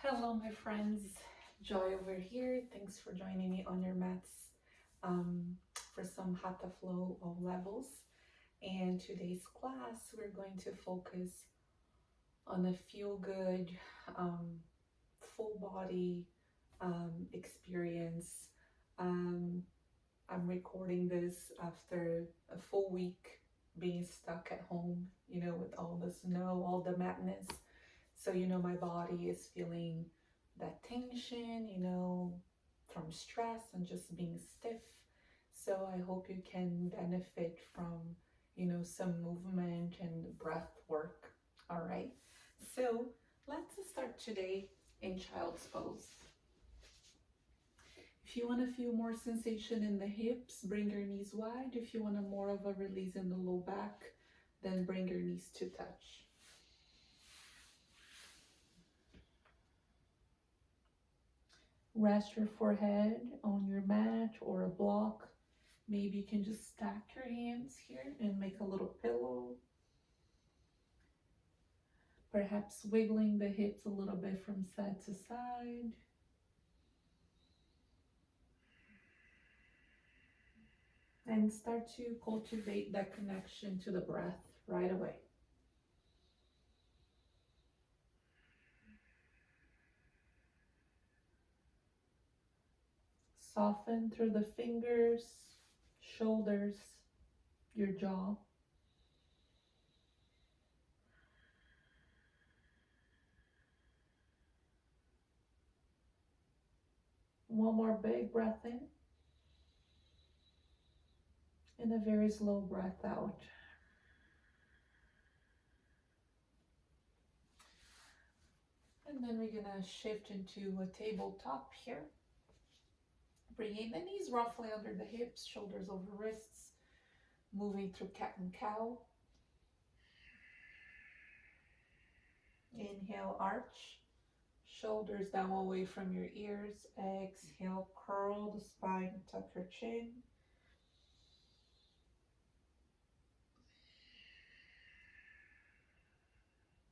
Hello, my friends. Joy over here. Thanks for joining me on your mats for some Hatha flow of levels. And today's class, we're going to focus on a feel-good, um, full body experience. Um, I'm recording this after a full week being stuck at home, with all the snow, all the madness. So, my body is feeling that tension, from stress and just being stiff. So I hope you can benefit from, some movement and breath work. All right. So let's start today in child's pose. If you want to feel more sensation in the hips, bring your knees wide. If you want more of a release in the low back, then bring your knees to touch. Rest your forehead on your mat or a block. Maybe you can just stack your hands here and make a little pillow. Perhaps wiggling the hips a little bit from side to side. And start to cultivate that connection to the breath right away. Soften through the fingers, shoulders, your jaw. One more big breath in. And a very slow breath out. And then we're gonna shift into a tabletop here. Bringing the knees roughly under the hips, shoulders over wrists, moving through cat and cow. Inhale, arch, shoulders down away from your ears. Exhale, curl the spine, tuck your chin.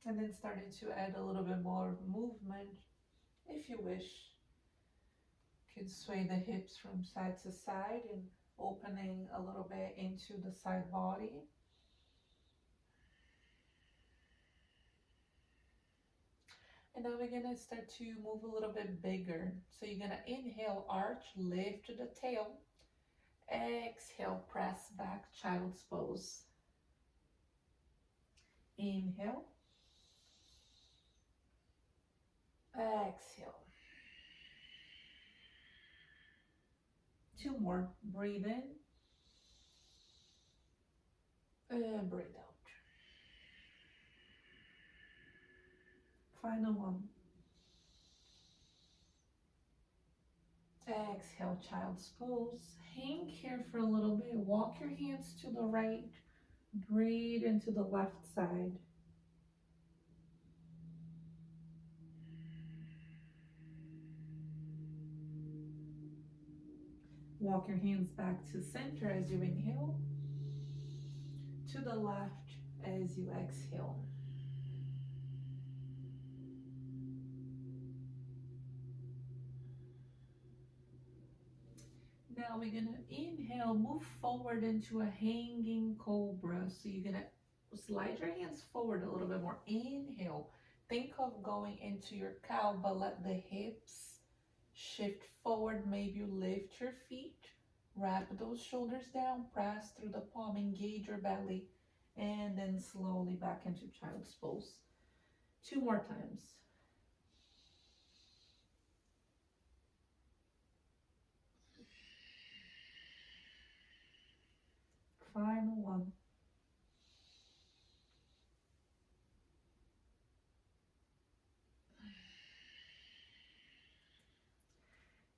And then starting to add a little bit more movement, if you wish. You can sway the hips from side to side and opening a little bit into the side body. And now we're gonna start to move a little bit bigger. So you're gonna inhale, arch, lift the tail. Exhale, press back, child's pose. Inhale. Exhale. Two more. Breathe in. And breathe out. Final one. Exhale, child's pose. Hang here for a little bit. Walk your hands to the right. Breathe into the left side. Walk your hands back to center as you inhale. To the left as you exhale. Now we're gonna inhale, move forward into a hanging cobra. So you're gonna slide your hands forward a little bit more. Inhale. Think of going into your cow, but let the hips shift forward. Maybe you lift your feet, wrap those shoulders down, press through the palm, engage your belly, and then slowly back into child's pose. Two more times. Final one.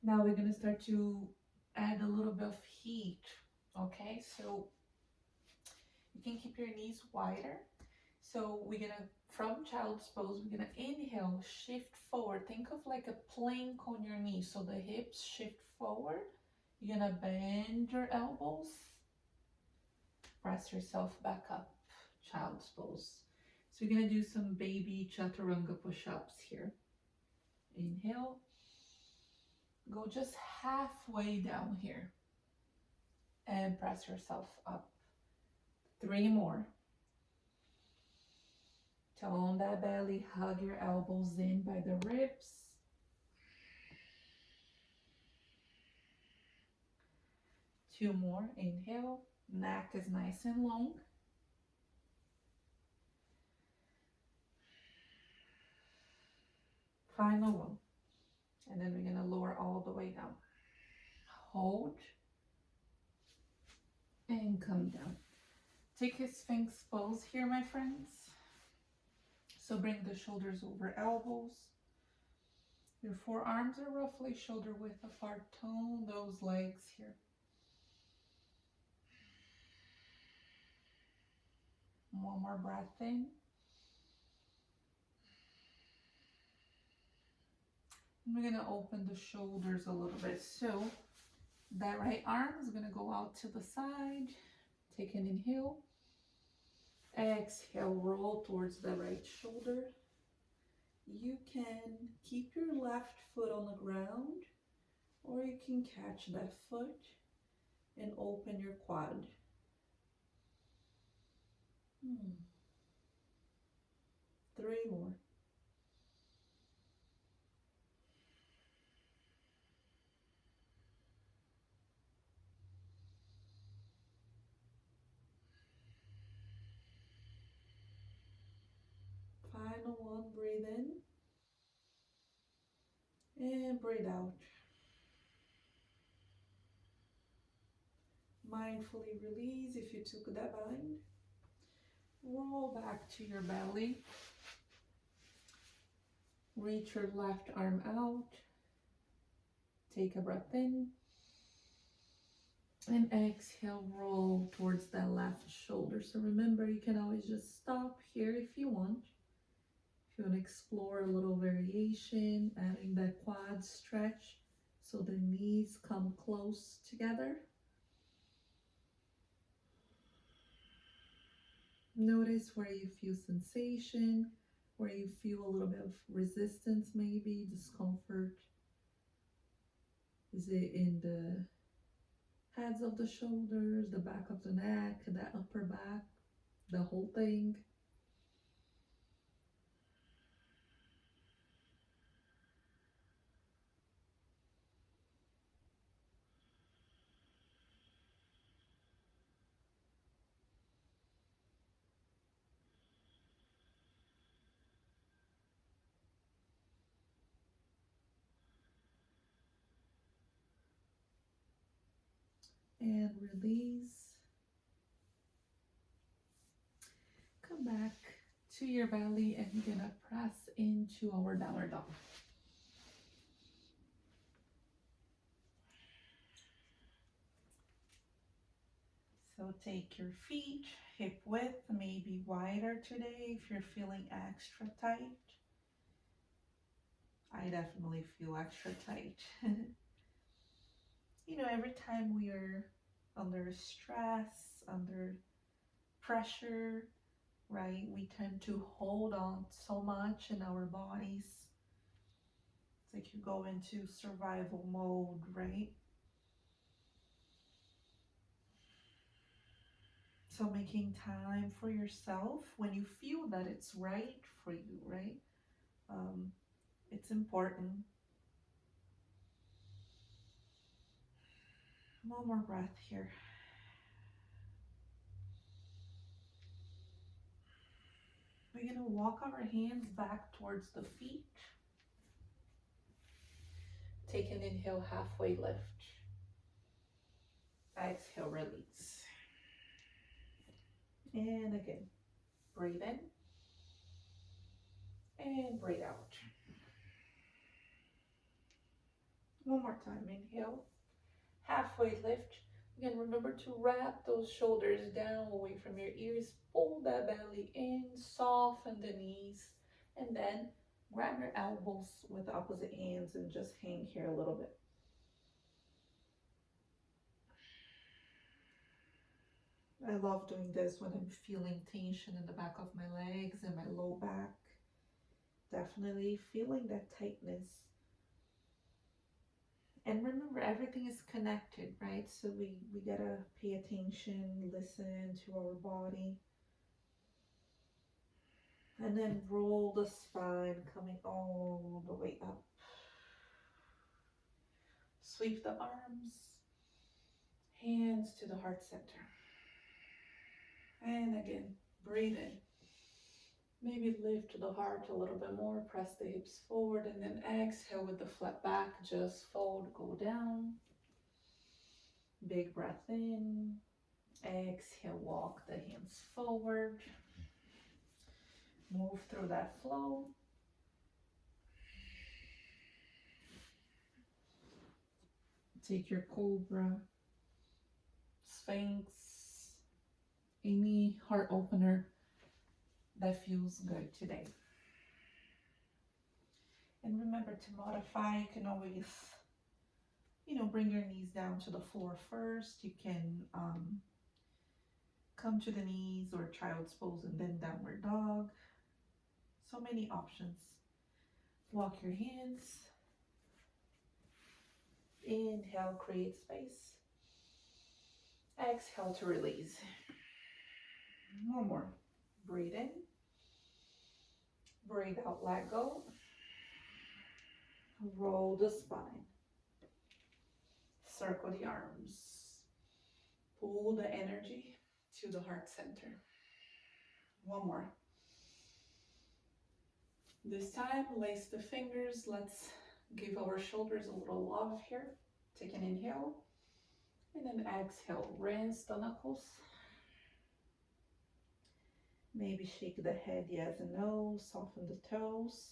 Now we're going to start to add a little bit of heat, okay? So you can keep your knees wider. So we're going to, from child's pose, we're going to inhale, shift forward. Think of like a plank on your knee. So the hips shift forward. You're going to bend your elbows. Press yourself back up, child's pose. So we're going to do some baby chaturanga push-ups here. Inhale. Go just halfway down here and press yourself up. 3 more. Tone that belly, hug your elbows in by the ribs. 2 more. Inhale. Neck is nice and long. Final one. And then we're going to lower all the way down. Hold. And come down. Take a Sphinx pose here, my friends. So bring the shoulders over elbows. Your forearms are roughly shoulder width apart. Tone those legs here. One more breath in. And we're going to open the shoulders a little bit. So that right arm is going to go out to the side. Take an inhale. Exhale, roll towards the right shoulder. You can keep your left foot on the ground, or you can catch that foot and open your quad. 3 more. Final one, breathe in and breathe out. Mindfully release if you took that bind. Roll back to your belly. Reach your left arm out. Take a breath in. And exhale, roll towards that left shoulder. So remember, you can always just stop here if you want. If you want to explore a little variation, adding that quad stretch so the knees come close together. Notice where you feel sensation, where you feel a little bit of resistance, maybe discomfort. Is it in the heads of the shoulders, the back of the neck, the upper back, the whole thing? And release. Come back to your belly and you're gonna press into our downward dog. So take your feet hip width, maybe wider today if you're feeling extra tight. I definitely feel extra tight. You know, every time we are under stress, under pressure, right, we tend to hold on so much in our bodies. It's like you go into survival mode, right? So making time for yourself when you feel that it's right for you, right? It's important. One more breath here. We're going to walk our hands back towards the feet. Take an inhale, halfway lift. Exhale, release. And again, breathe in and breathe out. One more time, inhale, halfway lift. Again, remember to wrap those shoulders down away from your ears. Pull that belly in, soften the knees, and then grab your elbows with opposite hands and just hang here a little bit. I love doing this when I'm feeling tension in the back of my legs and my low back. Definitely feeling that tightness And remember, everything is connected, right? So we gotta pay attention, listen to our body. And then roll the spine, coming all the way up. Sweep the arms, hands to the heart center. And again, breathe in. Maybe lift the heart a little bit more, press the hips forward, and then exhale with the flat back, just fold, go down. Big breath in. Exhale, walk the hands forward. Move through that flow. Take your Cobra, Sphinx, any heart opener that feels good today. And remember to modify. You can always, bring your knees down to the floor first. You can come to the knees or child's pose and then downward dog. So many options. Walk your hands. Inhale, create space. Exhale to release. One more. Breathe in. Breathe out, let go. Roll the spine. Circle the arms. Pull the energy to the heart center. One more. This time, lace the fingers. Let's give our shoulders a little love here. Take an inhale. And then exhale, rinse the knuckles. Maybe shake the head yes and no, soften the toes.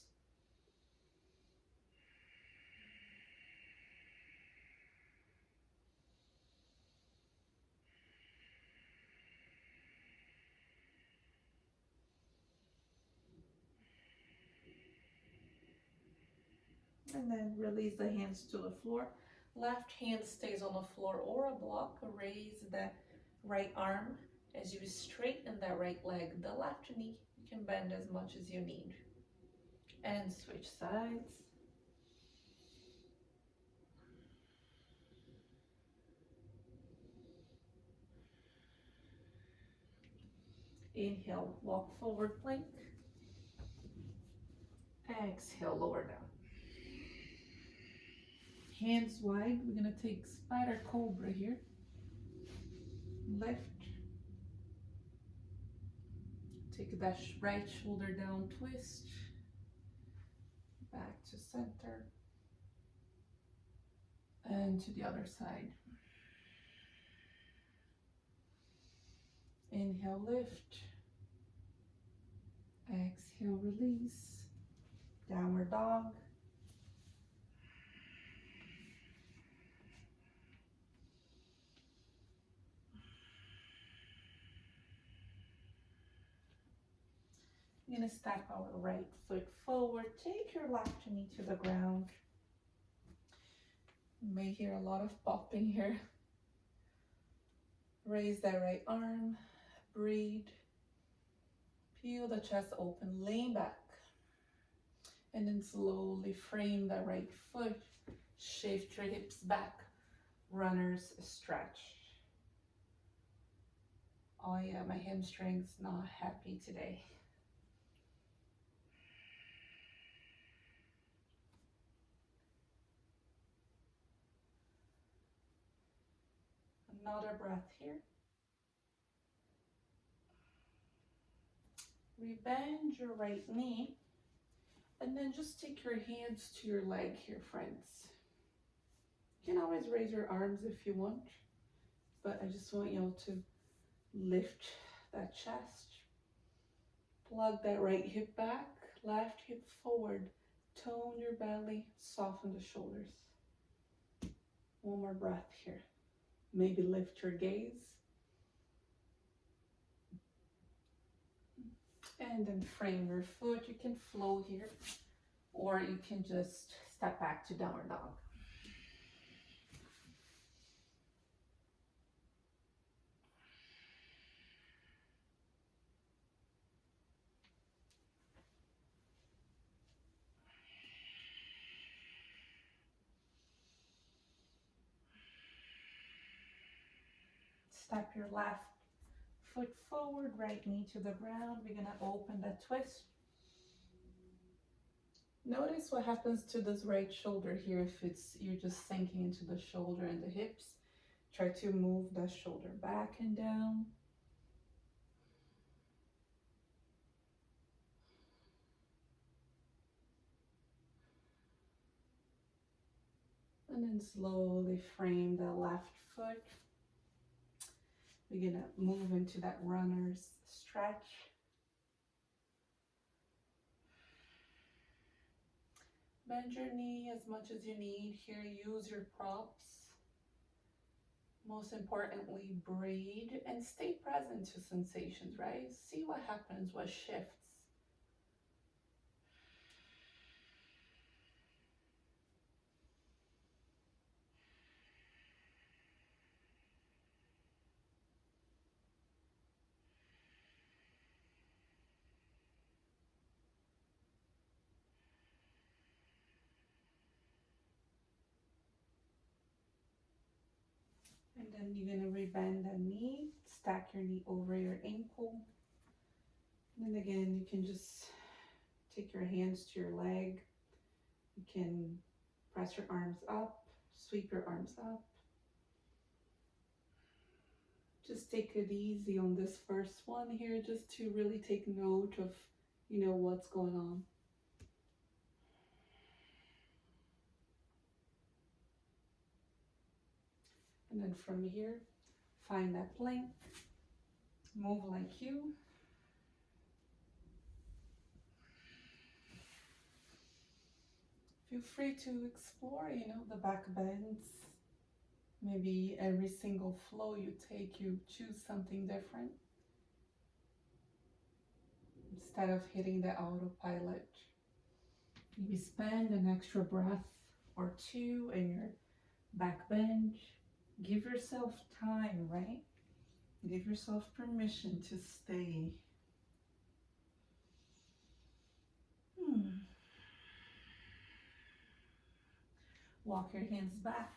And then release the hands to the floor. Left hand stays on the floor or a block. Raise the right arm as you straighten that right leg. The left knee, you can bend as much as you need. And switch sides. Inhale, walk forward plank. Exhale, lower down. Hands wide, we're gonna take spider cobra here. Lift. Take that right shoulder down, twist. Back to center. And to the other side. Inhale, lift. Exhale, release. Downward dog. We're gonna step our right foot forward. Take your left knee to the ground. You may hear a lot of popping here. Raise that right arm. Breathe. Peel the chest open. Lean back. And then slowly frame that right foot. Shift your hips back. Runner's stretch. Oh yeah, my hamstring's not happy today. Another breath here. Rebend your right knee. And then just take your hands to your leg here, friends. You can always raise your arms if you want. But I just want you to lift that chest. Plug that right hip back, left hip forward. Tone your belly, soften the shoulders. One more breath here. Maybe lift your gaze. And then frame your foot. You can flow here, or you can just step back to downward dog. Step your left foot forward, right knee to the ground. We're gonna open the twist. Notice what happens to this right shoulder here if you're just sinking into the shoulder and the hips. Try to move that shoulder back and down. And then slowly frame the left foot. We're gonna move into that runner's stretch. Bend your knee as much as you need here. Use your props. Most importantly, breathe and stay present to sensations, right? See what happens, what shifts. And then you're gonna rebend the knee, stack your knee over your ankle. And then again, you can just take your hands to your leg. You can press your arms up, sweep your arms up. Just take it easy on this first one here, just to really take note of, what's going on. And then from here, find that plank, move like you. Feel free to explore, the back bends. Maybe every single flow you take, you choose something different. Instead of hitting the autopilot, maybe spend an extra breath or two in your back bend. Give yourself time, right? Give yourself permission to stay. Walk your hands back.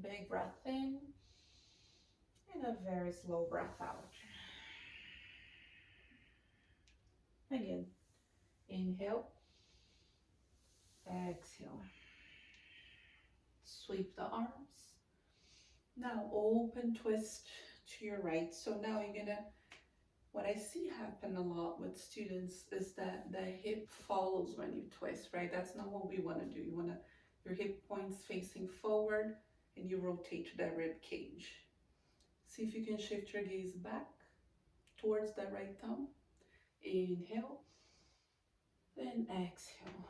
Big breath in and a very slow breath out. Again, inhale, exhale. Sweep the arms. Now open twist to your right. So now you're gonna, what I see happen a lot with students is that the hip follows when you twist, right? That's not what we wanna do. You wanna, your hip points facing forward and you rotate the rib cage. See if you can shift your gaze back towards the right thumb. Inhale, then exhale.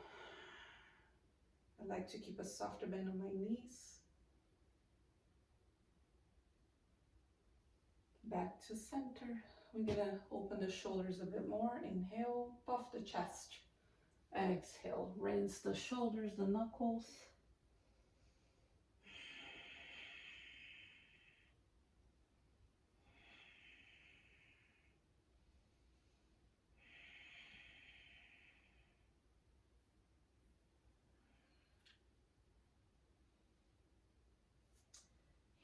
I like to keep a softer bend on my knees. Back to center. We're gonna open the shoulders a bit more. Inhale, puff the chest. Exhale, rinse the shoulders, the knuckles.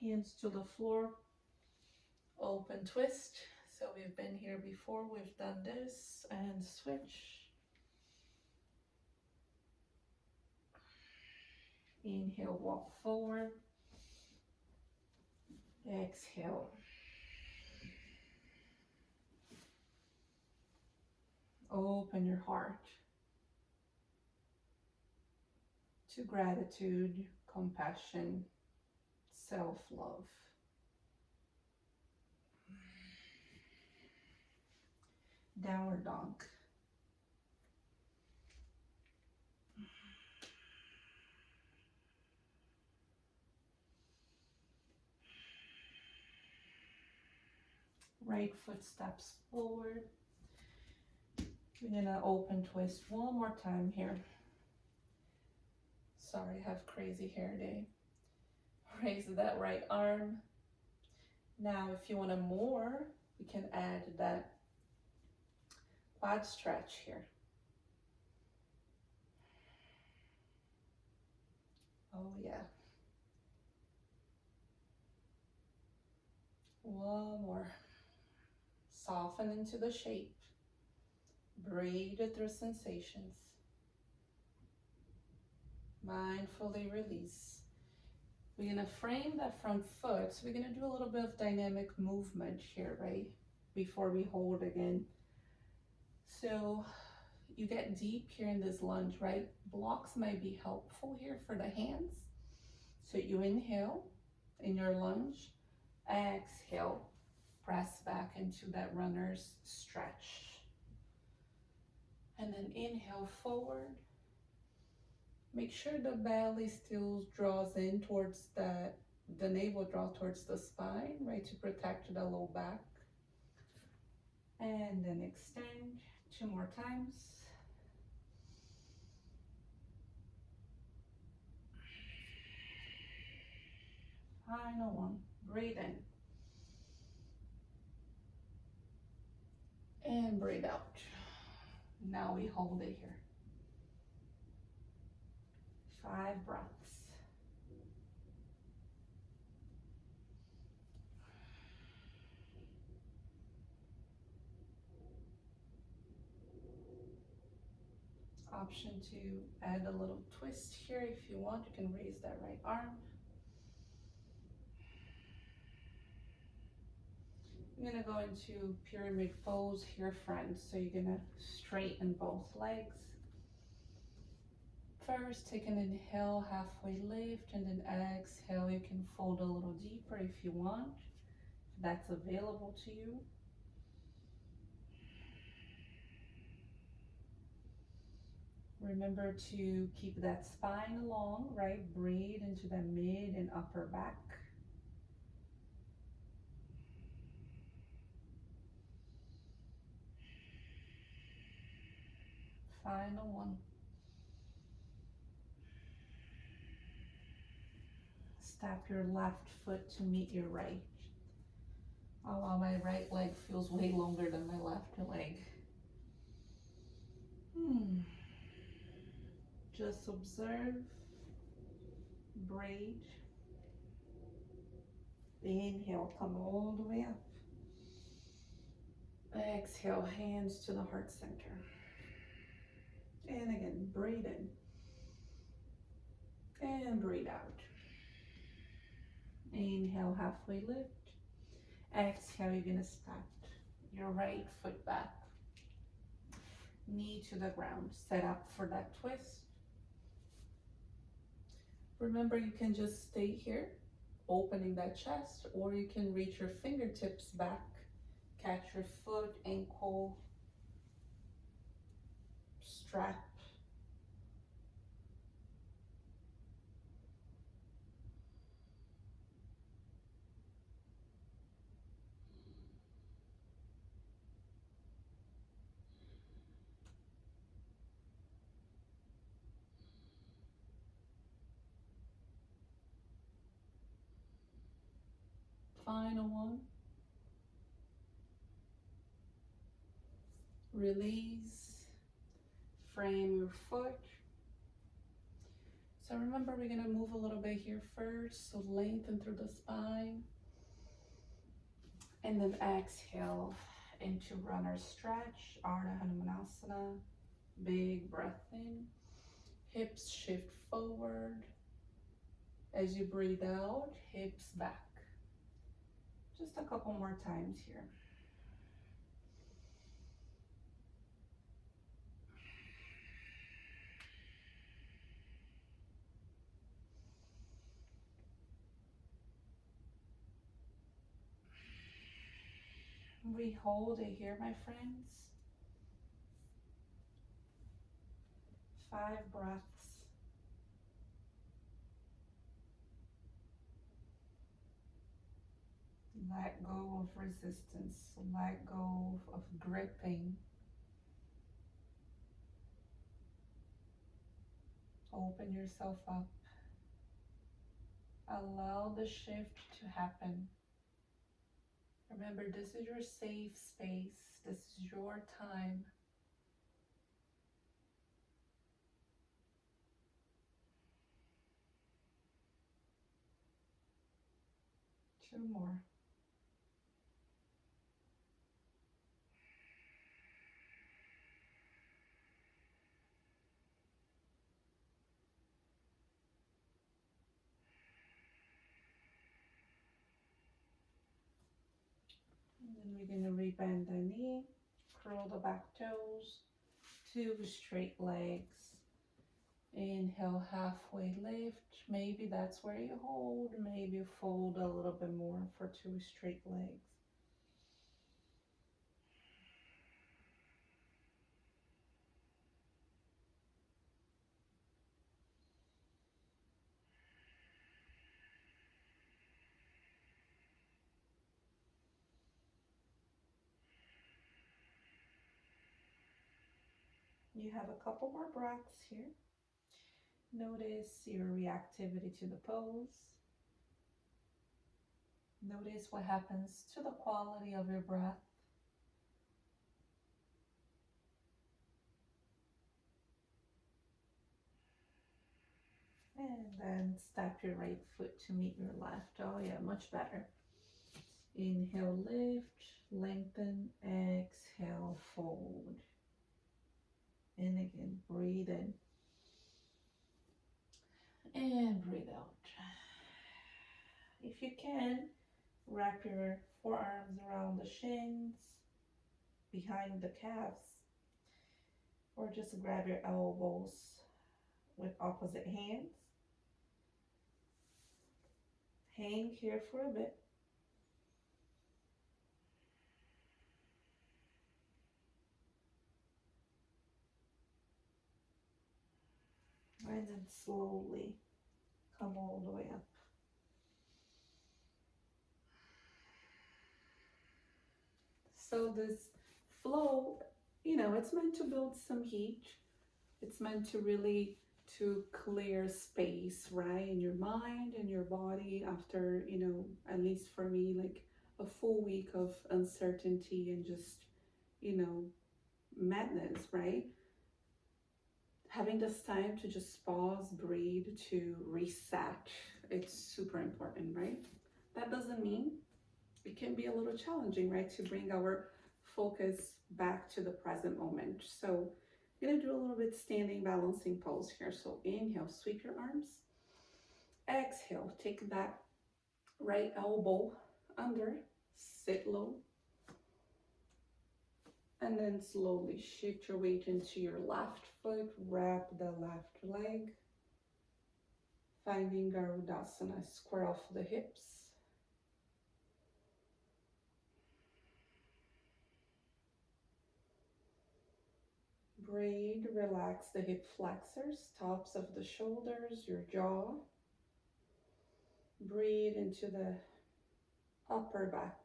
Hands to the floor, open twist. So we've been here before, we've done this, and switch. Inhale, walk forward. Exhale. Open your heart to gratitude, compassion, self-love. Downward dog. Right foot steps forward. We're gonna open twist one more time here. Sorry, I have crazy hair day. Raise that right arm. Now, if you want more, we can add that quad stretch here. Oh yeah. One more. Soften into the shape. Breathe through sensations. Mindfully release. We're gonna frame that front foot. So we're gonna do a little bit of dynamic movement here, right? Before we hold again. So you get deep here in this lunge, right? Blocks might be helpful here for the hands. So you inhale in your lunge, exhale, press back into that runner's stretch. And then inhale forward. Make sure the belly still draws in towards the navel draw towards the spine, right, to protect the low back. And then extend 2 more times. Final one. Breathe in. And breathe out. Now we hold it here. 5 breaths. Option to add a little twist here if you want. You can raise that right arm. I'm gonna go into pyramid pose here, friends. So you're gonna straighten both legs. First, take an inhale, halfway lift, and then exhale. You can fold a little deeper if you want, if that's available to you. Remember to keep that spine long, right? Breathe into the mid and upper back. Final one. Step your left foot to meet your right. Oh wow, my right leg feels way longer than my left leg. Just observe, breathe. Inhale, come all the way up. Exhale, hands to the heart center. And again, breathe in. And breathe out. Inhale, halfway lift. Exhale, you're gonna step your right foot back. Knee to the ground. Set up for that twist. Remember, you can just stay here, opening that chest, or you can reach your fingertips back, catch your foot, ankle, strap. Final one. Release. Frame your foot. So remember, we're gonna move a little bit here first. So lengthen through the spine. And then exhale into runner stretch, Ardha Hanumanasana. Big breath in. Hips shift forward. As you breathe out, hips back. Just a couple more times here. We hold it here, my friends. 5 breaths. Let go of resistance. Let go of gripping. Open yourself up. Allow the shift to happen. Remember, this is your safe space. This is your time. Two more. Then we're going to rebend the knee, curl the back toes, 2 straight legs. Inhale, halfway lift. Maybe that's where you hold. Maybe fold a little bit more for 2 straight legs. You have a couple more breaths here. Notice your reactivity to the pose. Notice what happens to the quality of your breath. And then step your right foot to meet your left. Oh yeah, much better. Inhale, lift, lengthen, exhale, fold. And again, breathe in. And breathe out. If you can, wrap your forearms around the shins, behind the calves, or just grab your elbows with opposite hands. Hang here for a bit. And then slowly come all the way up. So this flow, it's meant to build some heat. It's meant to really to clear space, right, in your mind and your body after, at least for me, like a full week of uncertainty and just, madness, right? Having this time to just pause, breathe, to reset, it's super important, right? That doesn't mean it can be a little challenging, right, to bring our focus back to the present moment. So I'm gonna do a little bit standing balancing pose here. So inhale, sweep your arms. Exhale, take that right elbow under, sit low. And then slowly shift your weight into your left foot, wrap the left leg. Finding Garudasana, square off the hips. Breathe, relax the hip flexors, tops of the shoulders, your jaw. Breathe into the upper back.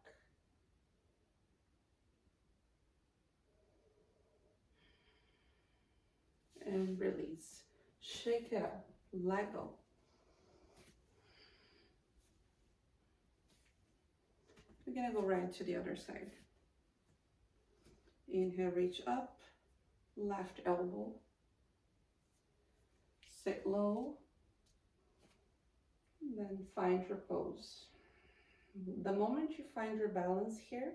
And release. Shake it up, let go. We're gonna go right to the other side. Inhale, reach up, left elbow. Sit low, and then find your pose. The moment you find your balance here,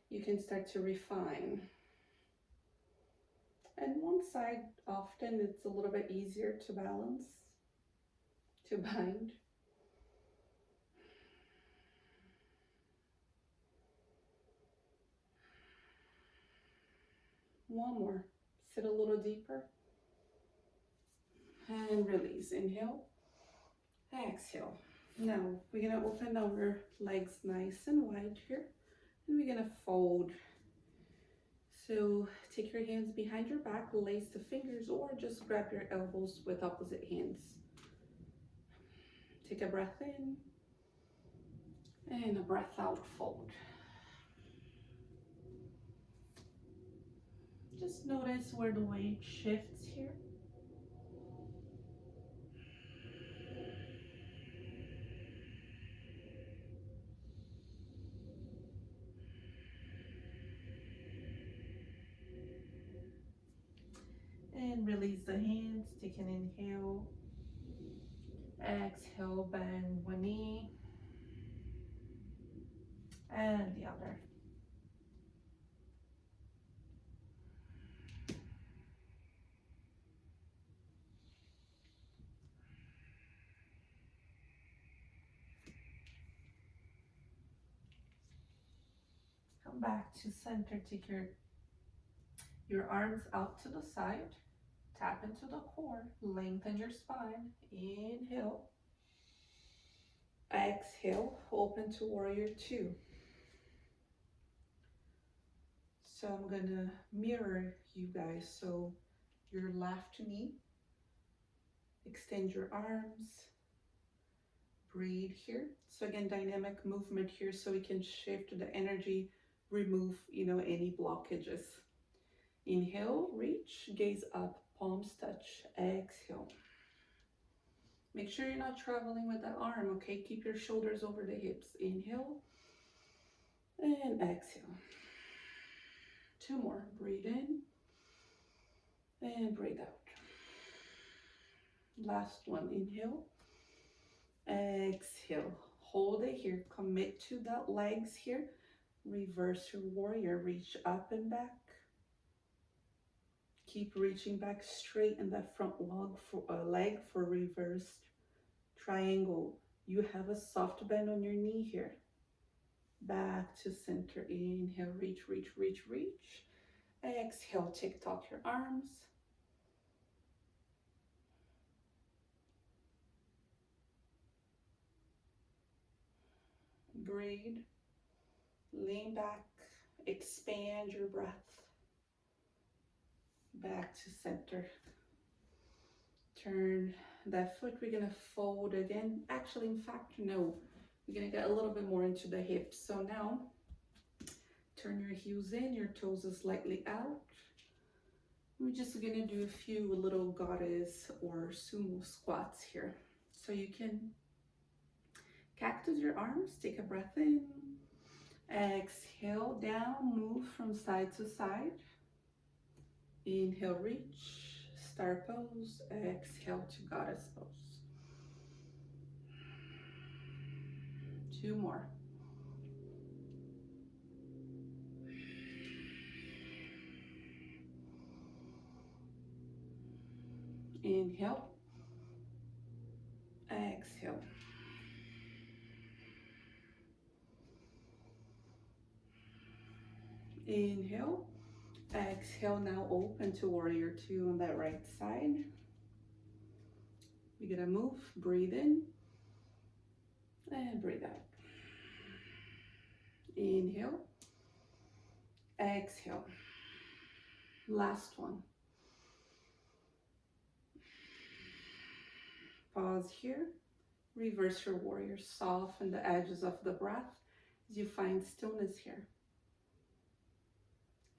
you can start to refine. And one side, often it's a little bit easier to balance, to bind. One more. Sit a little deeper. And release. Inhale. Exhale. Now, we're going to open our legs nice and wide here. And we're going to fold. So take your hands behind your back, lace the fingers, or just grab your elbows with opposite hands. Take a breath in. And a breath out, fold. Just notice where the weight shifts here. And release the hands, take an inhale. Exhale, bend one knee. And the other. come back to center. Take your arms out to the side. Tap into the core. Lengthen your spine. Inhale. Exhale. Open to warrior two. So I'm gonna mirror you guys. So your left knee. Extend your arms. Breathe here. So again, dynamic movement here so we can shift the energy, remove, any blockages. Inhale, reach, gaze up, palms touch. Exhale. Make sure you're not traveling with that arm, okay? Keep your shoulders over the hips. Inhale and exhale. Two more. Breathe in and breathe out. Last one. Inhale. Exhale. Hold it here. Commit to the legs here. Reverse your warrior. Reach up and back. Keep reaching back straight in that front leg for reversed triangle. You have a soft bend on your knee here. Back to center. Inhale, reach, reach, reach, reach. Exhale, TikTok your arms. Breathe. Lean back. Expand your breath. Back to center. Turn that foot. We're going to fold again. Actually, in fact, no. We're going to get a little bit more into the hips. So now, turn your heels in, your toes are slightly out. We're just going to do a few little goddess or sumo squats here. So you can cactus your arms, take a breath in. Exhale, down, move from side to side. Inhale, reach, star pose. Exhale to goddess pose. Two more. Inhale. Exhale. Inhale. Exhale. Now open to warrior two on that right side. We're gonna move. Breathe in and breathe out. Inhale. Exhale. Last one. Pause here. Reverse your warrior. Soften the edges of the breath as you find stillness here.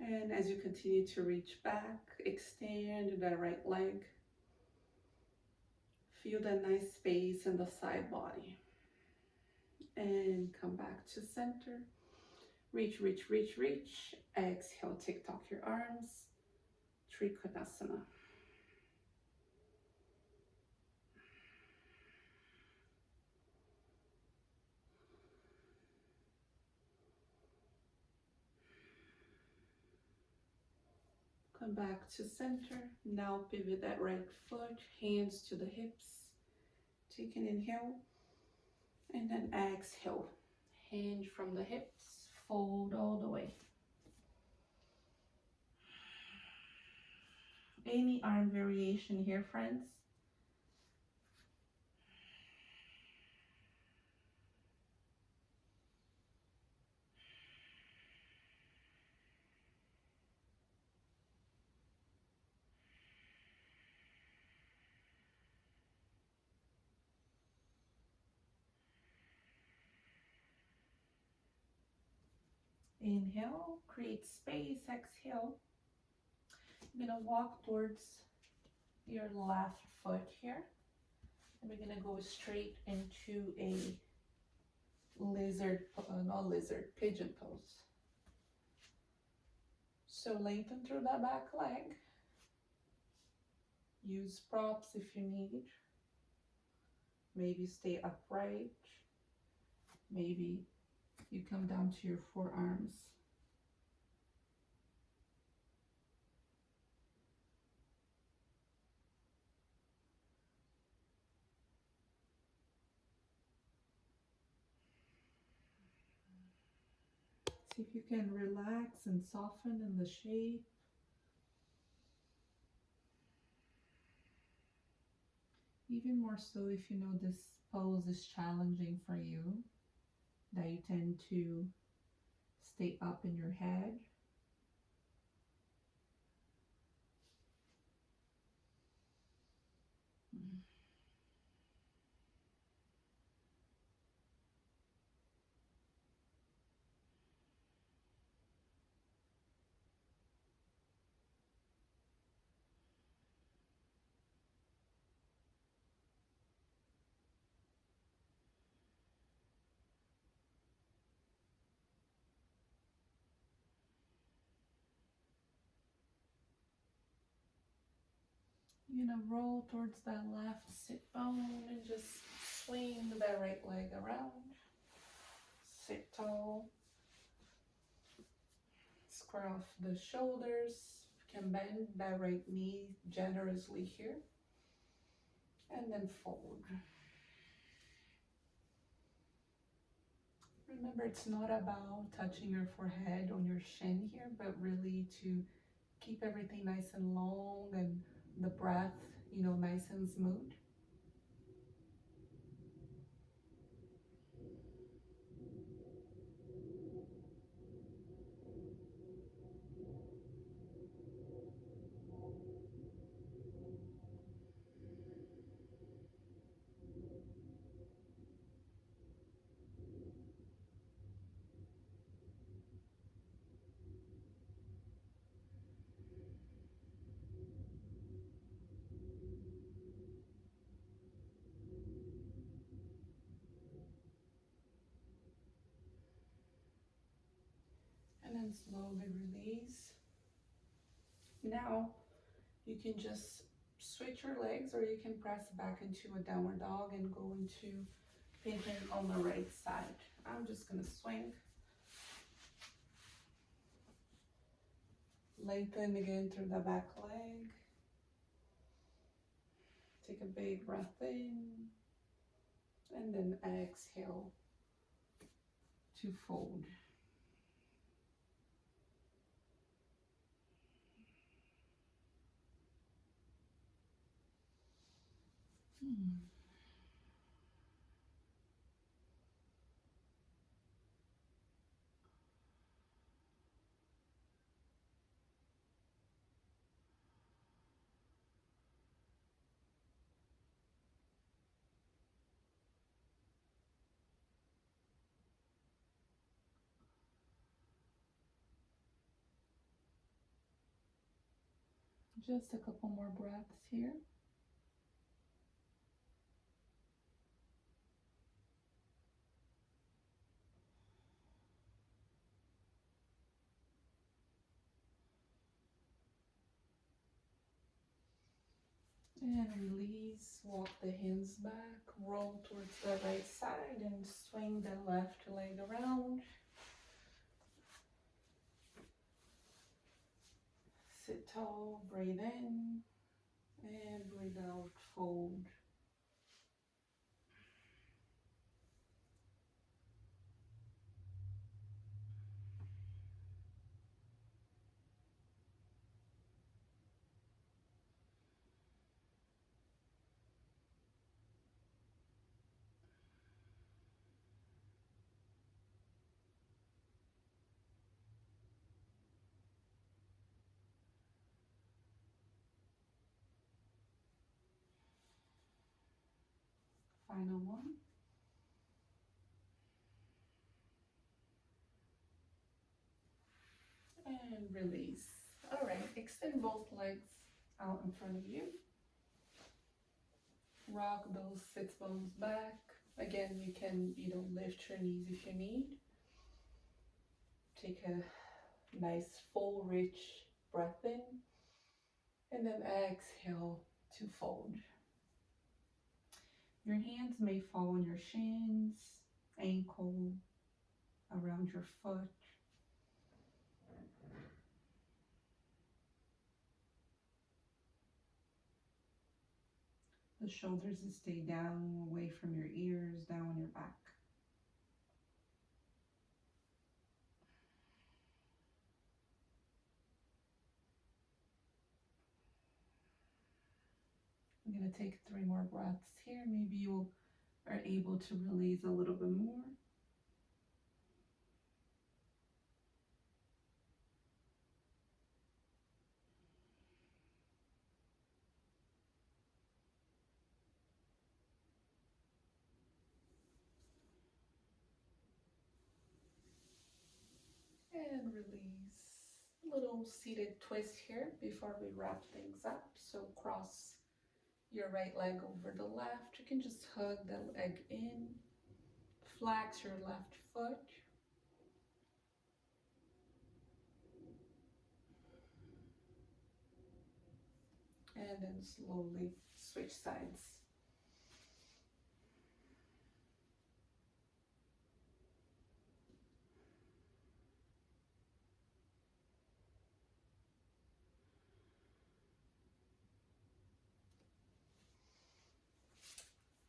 And as you continue to reach back, extend that right leg. Feel that nice space in the side body. And come back to center. Reach, reach, reach, reach. Exhale, TikTok your arms. Trikonasana. Come back to center. Now pivot that right foot, hands to the hips. Take an inhale and then exhale. Hinge from the hips, fold all the way. Any arm variation here, friends? Inhale, create space, exhale. I'm gonna walk towards your left foot here. And we're gonna go straight into a pigeon pose. So lengthen through that back leg. Use props if you need. Maybe stay upright. Maybe you come down to your forearms. See if you can relax and soften in the shape. Even more so if you know this pose is challenging for you, that you tend to stay up in your head. You're gonna roll towards that left sit bone and just swing that right leg around. Sit tall. Square off the shoulders. You can bend that right knee generously here. And then fold. Remember, it's not about touching your forehead on your shin here, but really to keep everything nice and long and the breath, nice and smooth. And then slowly release. Now you can just switch your legs, or you can press back into a downward dog and go into pigeon on the right side. I'm just gonna swing. Lengthen again through the back leg. Take a big breath in, and then exhale to fold. Just a couple more breaths here. And release, walk the hands back, roll towards the right side and swing the left leg around. Sit tall, breathe in, and breathe out, fold. Final one. And release. All right, extend both legs out in front of you. Rock those sits bones back. Again, you can, lift your knees if you need. Take a nice, full, rich breath in. And then exhale to fold. Your hands may fall on your shins, ankle, around your foot. The shoulders stay down, away from your ears, down your back. I'm going to take 3 more breaths here. Maybe you are able to release a little bit more. And release. A little seated twist here before we wrap things up. So cross your right leg over the left. You can just hug the leg in. Flex your left foot. And then slowly switch sides.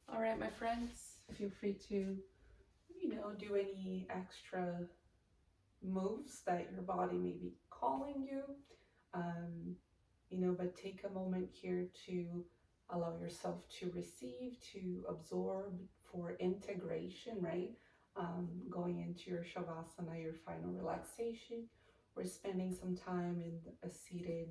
All right, my friends, feel free to, do any extra moves that your body may be calling you. But take a moment here to allow yourself to receive, to absorb, for integration, right? Going into your Shavasana, your final relaxation. We're spending some time in a seated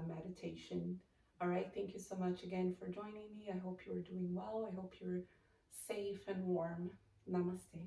meditation. All right, thank you so much again for joining me. I hope you're doing well. I hope you're safe and warm. Namaste.